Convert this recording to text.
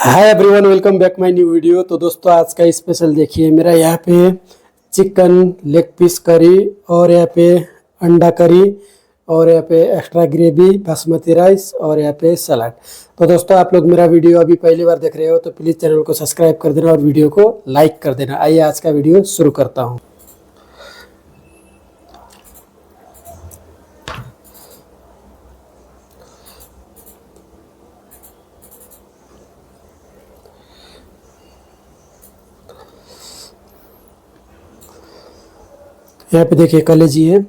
Hi everyone, welcome back my new video. तो दोस्तों आज का स्पेशल देखिए, मेरा यहाँ पे चिकन लेग पीस करी और यहाँ पे अंडा करी और यहाँ पे एक्स्ट्रा ग्रेवी, बासमती राइस और यहाँ पे सलाद। तो दोस्तों आप लोग मेरा वीडियो अभी पहली बार देख रहे हो तो प्लीज़ चैनल को सब्सक्राइब कर देना और वीडियो को लाइक कर देना। आइए आज का वीडियो शुरू करता हूँ। यहाँ पे देखिए कलेजी है।